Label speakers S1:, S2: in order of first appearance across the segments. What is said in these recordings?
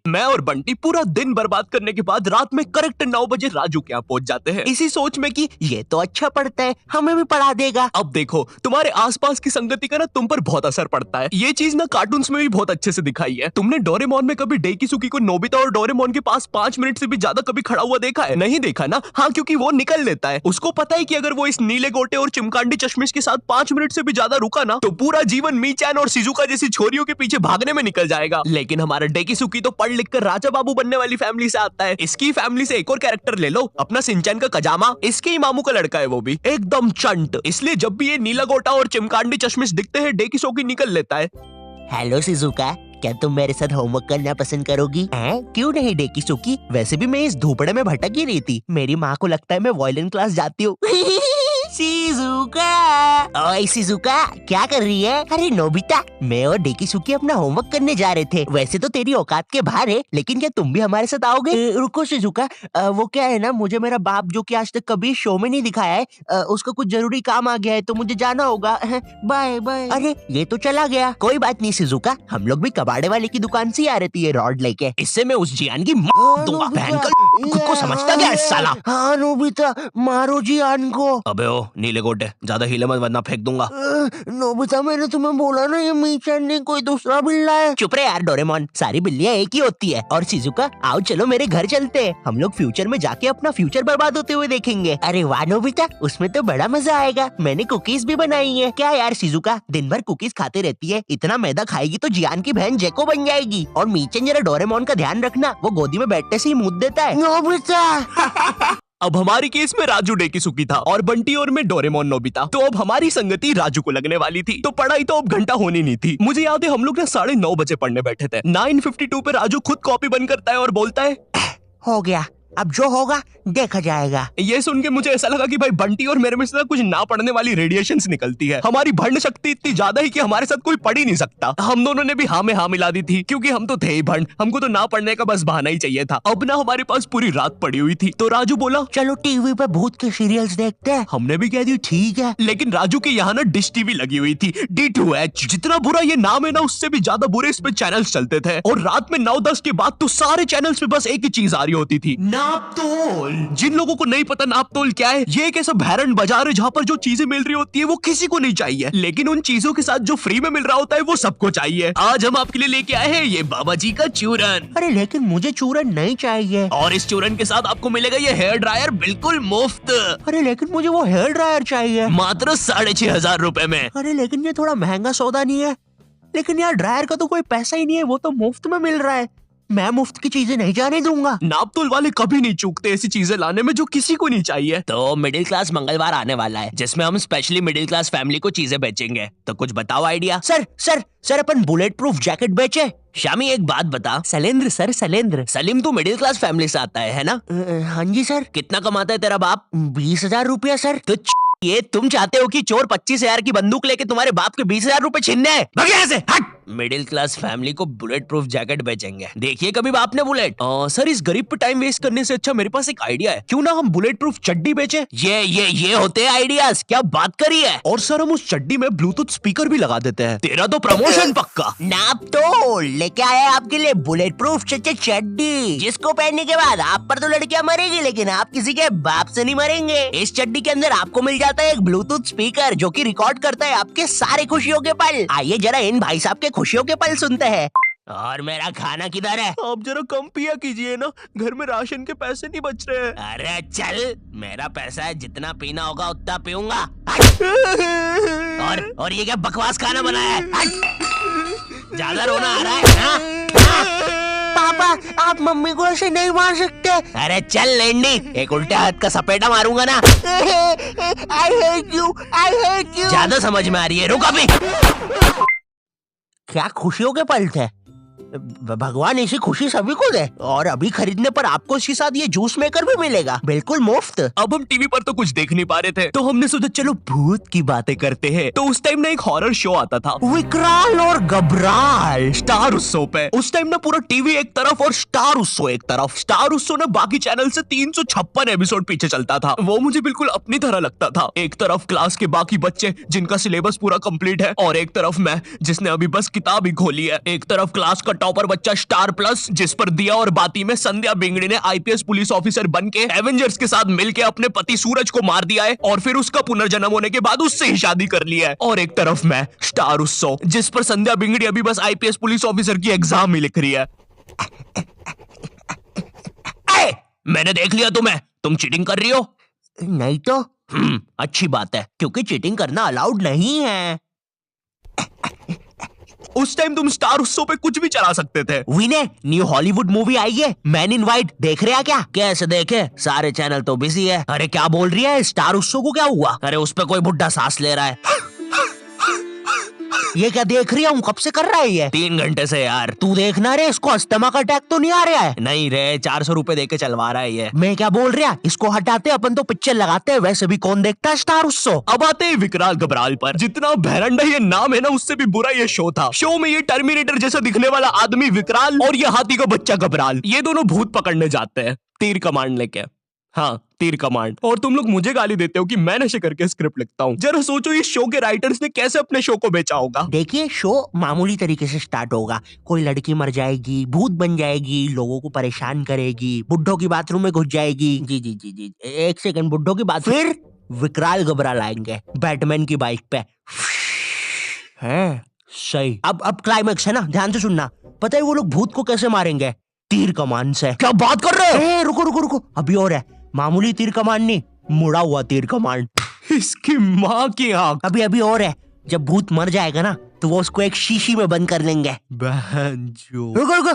S1: मैं और बंटी पूरा दिन बर्बाद करने के बाद रात में करेक्ट 9 बजे राजू के यहाँ पहुंच जाते हैं, इसी सोच में कि ये तो अच्छा पढ़ता है, हमें भी पढ़ा देगा। अब देखो, तुम्हारे आसपास की संगति का ना तुम पर बहुत असर पड़ता है। ये चीज ना कार्टून्स में भी बहुत अच्छे से दिखाई है। तुमने डोरेमोन में कभी डेकिसुकी को नोबिता और डोरेमोन के पास 5 मिनट से भी ज्यादा कभी खड़ा हुआ देखा है? नहीं देखा ना? हाँ, क्योंकि वो निकल लेता है। उसको पता है कि अगर वो इस नीले गोटे और चिमकांडी चश्मिश के साथ 5 मिनट से भी ज्यादा रुका ना तो पूरा जीवन मीचान और शिजुका जैसी छोरियों के पीछे भागने में निकल जाएगा। लेकिन हमारा डेकिसुकी तो पढ़ लिख कर राजा बाबू बनने वाली फैमिली से आता है। इसकी फैमिली से एक और कैरेक्टर ले लो, अपना सिंचन का कजामा, इसके ही मामू का लड़का है, वो भी एकदम चंट। इसलिए जब भी ये नीला गोटा और चिमकांडी चश्मिश दिखते हैं डेकिसुकी निकल लेता है।
S2: हेलो शिजुका, क्या तुम मेरे साथ होमवर्क करना पसंद करोगी? क्यों नहीं डेकिसुकी, वैसे भी मैं इस धूपड़े में भटक ही रही थी। मेरी माँ को लगता है मैं वायलिन क्लास जाती हूँ। शिजुका, ओए शिजुका, क्या कर रही है? अरे नोबिता, मैं और डेकिसुकी अपना होमवर्क करने जा रहे थे। वैसे तो तेरी औकात के बाहर है, लेकिन क्या तुम भी हमारे साथ आओगे? रुको शिजुका, वो क्या है ना, मुझे मेरा बाप जो कि आज तक कभी शो में नहीं दिखाया है, उसका कुछ जरूरी काम आ गया है तो मुझे जाना होगा। Bye bye. अरे ये तो चला गया। कोई बात नहीं शिजुका, हम लोग भी कबाड़े वाले की दुकान से आ रहे थे ये रॉड लेके।
S1: इससे मैं उस जियान की माँ दूंगा। खुद को समझता क्या है साला?
S2: हाँ नोबिता, मारो जियान को।
S1: अबे ओ नीले गोटे, ज्यादा हिले मत वरना फेंक दूंगा।
S2: नोबिता, मैंने तुम्हें बोला ना ये मीचान नहीं कोई दूसरा बिल्ला है। चुप रहे यार डोरेमोन, सारी बिल्लियाँ एक ही होती है। और शिजुका, आओ चलो मेरे घर चलते हैं, हम लोग फ्यूचर में जाके अपना फ्यूचर बर्बाद होते हुए देखेंगे। अरे वाह नोबिता, उसमें तो बड़ा मजा आएगा। मैंने कुकीज भी बनाई है। क्या यार शिजुका, दिन भर कुकीज खाते रहती है, इतना मैदा खाएगी तो जियान की बहन जेको बन जाएगी। और मीचन जरा डोरेमोन का ध्यान रखना, वो गोदी में बैठने से ही मुंह देता है। नोबिता।
S1: अब हमारी केस में राजू डेकिसुकी था और बंटी और मैं डोरेमोन नोबिता। तो अब हमारी संगति राजू को लगने वाली थी, तो पढ़ाई तो अब घंटा होनी नहीं थी। मुझे याद है हम लोग ना 9:30 बजे पढ़ने बैठे थे। 9:52 पे राजू खुद कॉपी बंद करता है और बोलता है,
S2: हो गया, अब जो होगा देखा जाएगा।
S1: ये सुन के मुझे ऐसा लगा कि भाई बंटी और मेरे में से कुछ ना पढ़ने वाली रेडिएशंस निकलती है। हमारी भंड शक्ति इतनी ज्यादा है कि हमारे साथ कोई पढ़ ही नहीं सकता। हम दोनों ने भी हाँ में हाँ मिला दी थी, क्योंकि हम तो थे ही भंड, हमको तो ना पढ़ने का बस बहाना ही चाहिए था। अब ना हमारे पास पूरी रात पड़ी हुई थी, तो राजू बोला
S2: चलो टीवी पे भूत के सीरियल्स देखते हैं।
S1: हमने भी कह दी ठीक है, लेकिन राजू के यहाँ ना डिश टीवी लगी हुई थी, D2H। जितना बुरा ये नाम है ना, उससे भी ज्यादा बुरे इस पे चैनल्स चलते थे। और रात में 9-10 के बाद तो सारे चैनल्स पे बस एक ही चीज आ रही होती थी, नापतोल। जिन लोगों को नहीं पता नापतोल क्या है, ये एक ऐसा भैरन बाजार है जहाँ पर जो चीजें मिल रही होती है वो किसी को नहीं चाहिए, लेकिन उन चीजों के साथ जो फ्री में मिल रहा होता है वो सबको चाहिए। आज हम आपके लिए लेके आए हैं ये बाबा जी का चूरन।
S2: अरे लेकिन मुझे चूरन नहीं चाहिए।
S1: और इस चूरन के साथ आपको मिलेगा ये हेयर ड्रायर बिल्कुल मुफ्त।
S2: अरे लेकिन मुझे वो हेयर ड्रायर चाहिए,
S1: मात्र 6,500 रुपए में।
S2: अरे लेकिन ये थोड़ा महंगा सौदा नहीं है? लेकिन यार ड्रायर का तो कोई पैसा ही नहीं है, वो तो मुफ्त में मिल रहा है। मैं मुफ्त की चीजें नहीं जाने दूंगा।
S1: नापतोल वाले कभी नहीं चूकते ऐसी चीजें लाने में जो किसी को नहीं चाहिए।
S3: तो मिडिल क्लास मंगलवार आने वाला है, जिसमें हम स्पेशली मिडिल क्लास फैमिली को चीजें बेचेंगे। तो कुछ बताओ आइडिया।
S2: सर अपन बुलेट प्रूफ जैकेट बेचे।
S3: शामी एक बात बता।
S2: सलेंद्र सर, सलेंद्र।
S3: सलीम तू मिडिल क्लास फैमिली से आता है ना?
S2: हाँ जी सर।
S3: कितना कमाता है तेरा बाप?
S2: 20,000 रुपया सर।
S3: तो ये तुम चाहते हो कि चोर 25,000 की बंदूक लेके तुम्हारे बाप के 20,000 रुपए छीनने हैं? भाग यहाँ से, हट। मिडिल क्लास फैमिली को बुलेट प्रूफ जैकेट बेचेंगे। देखिए कभी बाप ने बुलेट।
S1: सर इस गरीब पे टाइम वेस्ट करने से अच्छा मेरे पास एक आइडिया है, क्यों ना हम बुलेट प्रूफ चड्डी बेचे।
S3: ये होते हैं आइडियाज, क्या बात करी है।
S1: और सर हम उस चड्डी में ब्लूटूथ स्पीकर भी लगा देते हैं। तेरा तो प्रमोशन पक्का।
S2: नापतोल लेके आया आपके लिए बुलेट प्रूफ चड्डी, जिसको पहनने के बाद आप पर तो लड़कियां मरेगी, लेकिन आप किसी के बाप से नहीं मरेंगे। इस चड्डी के अंदर आपको मिल जाता है एक ब्लूटूथ स्पीकर जो कि रिकॉर्ड करता है आपके सारे खुशियों के पल। आइए जरा इन भाई साहब के खुशियों के पल सुनते हैं।
S3: और मेरा खाना किधर है?
S1: आप जरा कम पिया कीजिए ना, घर में राशन के पैसे नहीं बच रहे हैं।
S3: अरे चल, मेरा पैसा है, जितना पीना होगा उतना पीऊंगा। और ये क्या बकवास खाना बनाया है? ज्यादा रोना आ रहा है ना?
S2: पापा आप मम्मी को ऐसे नहीं मार सकते।
S3: अरे चल लेंडी, एक उल्टे हाथ का सपेटा मारूंगा ना।
S2: I hate you, I hate you।
S3: ज्यादा समझ में आ रही है, रुक अभी।
S2: क्या खुशियों के पल थे। भगवान ऐसी खुशी सभी को दे। और अभी खरीदने पर आपको इसके साथ ये जूस मेकर भी मिलेगा, बिल्कुल मुफ्त।
S1: अब हम टीवी पर तो कुछ देख नहीं पा रहे थे, तो हमने सोचा चलो भूत की बातें करते हैं। तो उस टाइम ना एक हॉरर शो आता था,
S2: विकराल और घबराल,
S1: स्टार उत्सव पे। उस टाइम ना पूरा टीवी एक तरफ और स्टार उत्सव एक तरफ। स्टार उत्सव ना बाकी चैनल से 356 एपिसोड पीछे चलता था। वो मुझे बिल्कुल अपनी तरह लगता था। एक तरफ क्लास के बाकी बच्चे जिनका सिलेबस पूरा कंप्लीट है, और एक तरफ मैं जिसने अभी बस किताब ही खोली है। एक तरफ क्लास का टॉपर बच्चा स्टार प्लस, जिस पर दिया और बाती में संध्या बिंगड़ी ने आईपीएस पुलिस ऑफिसर बन के एवेंजर्स के साथ मिलकर अपने पति सूरज को मार दिया है और फिर उसका पुनर्जन्म होने के बाद उससे ही शादी कर लिया है। और एक तरफ मैं स्टार उत्सव, जिस पर संध्या बिंगड़ी अभी बस आईपीएस पुलिस ऑफिसर की एग्जाम ही लिख रही है। मैंने देख लिया तुम्हें, तुम चीटिंग कर रही हो।
S2: नहीं तो
S1: अच्छी बात है,
S2: क्योंकि चीटिंग करना अलाउड नहीं है।
S1: उस टाइम तुम स्टार उत्सव पे कुछ भी चला सकते थे।
S2: विनय, न्यू हॉलीवुड मूवी आई है मैन इन वाइट, देख रहे हैं क्या?
S3: कैसे देखे, सारे चैनल तो बिजी है।
S2: अरे क्या बोल रही है, स्टार उत्सव को क्या हुआ?
S3: अरे उस पे कोई बुढ़ा सांस ले रहा है।
S2: ये क्या देख रही हूँ, कब से कर रहा है ये?
S3: 3 घंटे से यार।
S2: तू देखना रे, इसको अस्थमा का अटैक तो नहीं आ रहा है?
S3: नहीं रे, 400 रुपए देके चलवा रहा है ये।
S2: मैं क्या बोल रहा, इसको हटाते अपन तो पिक्चर लगाते हैं, वैसे भी कौन देखता है स्टार उत्सव।
S1: अब आते हैं विकराल घबराल पर। जितना भैरंडा ये नाम है ना, उससे भी बुरा ये शो था। शो में ये टर्मिनेटर जैसा दिखने वाला आदमी विकराल और ये हाथी का बच्चा घबराल, ये दोनों भूत पकड़ने जाते हैं तीर कमांड लेके। हाँ, तीर कमांड। और तुम लोग मुझे गाली देते हो कि मैं नशे करके स्क्रिप्ट लिखता हूँ। जरा सोचो इस शो के राइटर्स ने कैसे अपने शो को बेचा होगा।
S2: देखिए, शो मामूली तरीके से स्टार्ट होगा। कोई लड़की मर जाएगी, भूत बन जाएगी, लोगों को परेशान करेगी, बुड्ढों की बाथरूम में घुस जाएगी। जी जी जी जी, एक सेकंड, बुड्ढों की बात। फिर विकराल घबराल आएंगे बैटमैन की बाइक पे। हैं, सही। अब क्लाइमेक्स है ना, ध्यान से सुनना। पता है वो लोग भूत को कैसे मारेंगे? तीर कमान से।
S1: क्या बात कर रहे हो?
S2: रुको रुको रुको, अभी और है। मामूली तीर कमान नहीं, मुड़ा हुआ तीर कमान।
S1: इसकी माँ की आंख।
S2: अभी और है। जब भूत मर जाएगा ना, तो वो उसको एक शीशी में बंद कर लेंगे।
S1: बहनचोद।
S2: रुको रुको,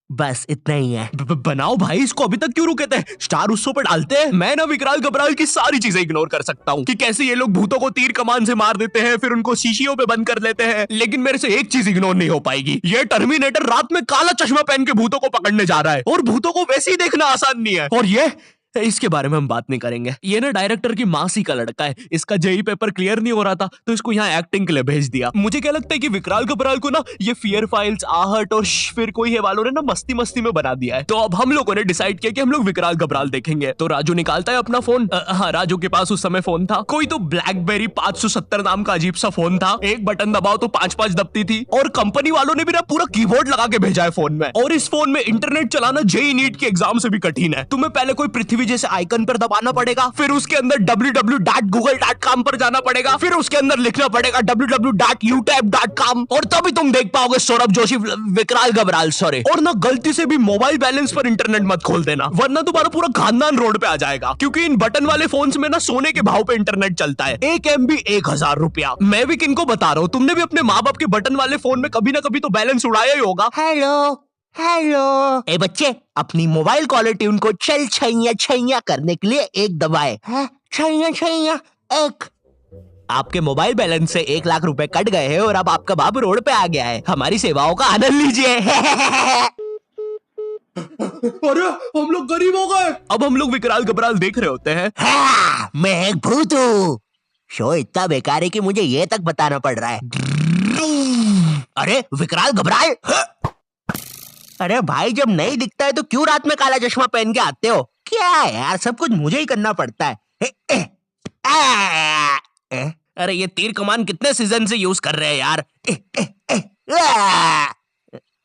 S2: बस इतना ही है।
S1: बनाओ भाई, इसको अभी तक क्यों रुके थे? स्टार उत्सव पर डालते हैं। मैं ना विकराल घबराल की सारी चीजें इग्नोर कर सकता हूँ कि कैसे ये लोग भूतों को तीर कमान से मार देते हैं, फिर उनको शीशियों पे बंद कर लेते हैं। लेकिन मेरे से एक चीज इग्नोर नहीं हो पाएगी, ये टर्मिनेटर रात में काला चश्मा पहन के भूतों को पकड़ने जा रहा है। और भूतों को वैसे ही देखना आसान नहीं है। और ये इसके बारे में हम बात नहीं करेंगे। ये ना डायरेक्टर की मासी का लड़का है, इसका जेई पेपर क्लियर नहीं हो रहा था तो इसको यहाँ एक्टिंग के लिए भेज दिया। मुझे क्या लगता है कि विकराल घबराल को ना ये फियर फाइल्स, आहट और फिर कोई है वालों ने ना मस्ती मस्ती में बना दिया है। तो अब हम लोगों ने डिसाइड किया कि हम लोग विकराल घबराल देखेंगे। तो राजू निकालता है अपना फोन। हाँ, राजू के पास उस समय फोन था, कोई तो ब्लैकबेरी 570 नाम का अजीब सा फोन था। एक बटन दबाओ तो 5-5 दबती थी। और कंपनी वालों ने भी ना पूरा कीबोर्ड लगा के भेजा है फोन में। और इस फोन में इंटरनेट चलाना जेई नीट के एग्जाम से भी कठिन है। तुम्हें पहले कोई पृथ्वी जैसे आइकन पर दबाना पड़ेगा, फिर उसके अंदर www.google.com पर जाना पड़ेगा, फिर उसके अंदर लिखना पड़ेगा www.youtube.com और तभी तुम देख पाओगे सौरभ जोशी विकराल घबराल। सॉरी, और ना गलती से भी मोबाइल बैलेंस पर इंटरनेट मत खोल देना, वरना तुम्हारा पूरा खानदान रोड पे आ जाएगा। क्योंकि इन बटन वाले फोन्स में ना सोने के भाव पे इंटरनेट चलता है। 1 MB 1000 रुपया। मैं भी किनको बता रहा हूँ, तुमने भी अपने माँ बाप के बटन वाले फोन में कभी ना कभी तो बैलेंस उड़ाया ही होगा।
S2: हेलो ए बच्चे, अपनी मोबाइल कॉलर ट्यून को चल छैया छैया करने के लिए एक दबाए। छैया छैया एक।
S1: आपके मोबाइल बैलेंस से 1 लाख रुपए कट गए हैं और अब आपका बाप रोड पे आ गया है। हमारी सेवाओं का आनंद लीजिए। अरे हम लोग गरीब हो गए। अब हम लोग विकराल घबराल देख रहे होते हैं।
S2: मैं एक भूत हूँ। शो इतना बेकार है कि मुझे ये तक बताना पड़ रहा है। अरे विकराल घबराल, अरे भाई, जब नहीं दिखता है तो क्यों रात में काला चश्मा पहन के आते हो? क्या यार, सब कुछ मुझे ही करना पड़ता है।
S3: अरे ये तीर कमान कितने सीजन से यूज कर रहे हैं यार।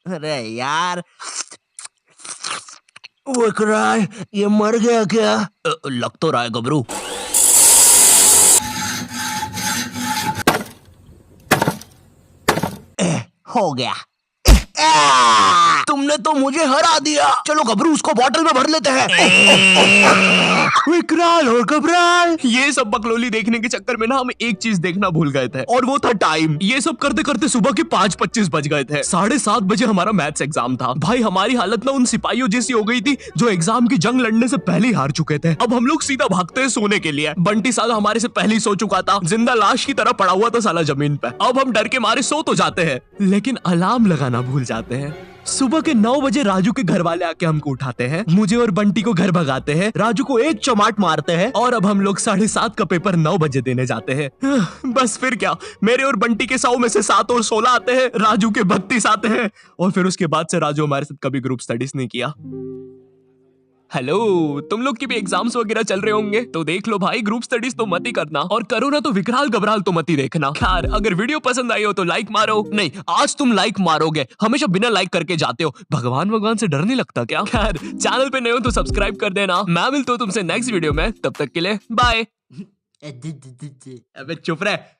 S2: अरे यार, विकराल ये मर गया क्या?
S3: लग तो रहा है गबरू।
S2: हो गया। तुमने तो मुझे हरा दिया। चलो गबरू, उसको बोतल में भर लेते हैं।
S1: विकराल और घबराल, ये सब बकलोली देखने के चक्कर में ना हम एक चीज देखना भूल गए थे, और वो था टाइम। ये सब करते करते सुबह के 5:25 बज गए थे। 7:30 बजे हमारा मैथ्स एग्जाम था। भाई हमारी हालत ना उन सिपाहियों जैसी हो गई थी जो एग्जाम की जंग लड़ने से पहले ही हार चुके थे। अब हम लोग सीधा भागते हैं सोने के लिए। बंटी साला हमारे से पहले ही सो चुका था, जिंदा लाश की तरह पड़ा हुआ था साला जमीन पे। अब हम डर के मारे सो तो जाते हैं, लेकिन अलार्म लगाना भूल जाते हैं। सुबह के 9 बजे राजू के घर वाले आके हमको उठाते हैं, मुझे और बंटी को घर भगाते हैं, राजू को एक चमाट मारते हैं और अब हम लोग 7:30 का पेपर 9 बजे देने जाते हैं। बस फिर क्या, मेरे और बंटी के 100 में से 7 और 16 आते हैं, राजू के 32 आते हैं और फिर उसके बाद से राजू हमारे साथ कभी ग्रुप स्टडीज नहीं किया। हेलो, तुम लोग की भी एग्जाम्स वगैरह चल रहे होंगे तो देख लो भाई, ग्रुप स्टडीज तो मत ही करना, और करो ना तो विकराल घबराल तो मत ही देखना। खैर, अगर वीडियो पसंद आई हो तो लाइक मारो। नहीं, आज तुम लाइक मारोगे, हमेशा बिना लाइक करके जाते हो। भगवान से डर नहीं लगता क्या? खैर, चैनल पे नए हो तो सब्सक्राइब कर देना। मैं मिलता हूँ तुमसे नेक्स्ट वीडियो में, तब तक के लिए बाय।
S2: अ, द- द- द- द-
S1: अबे चुप रहे।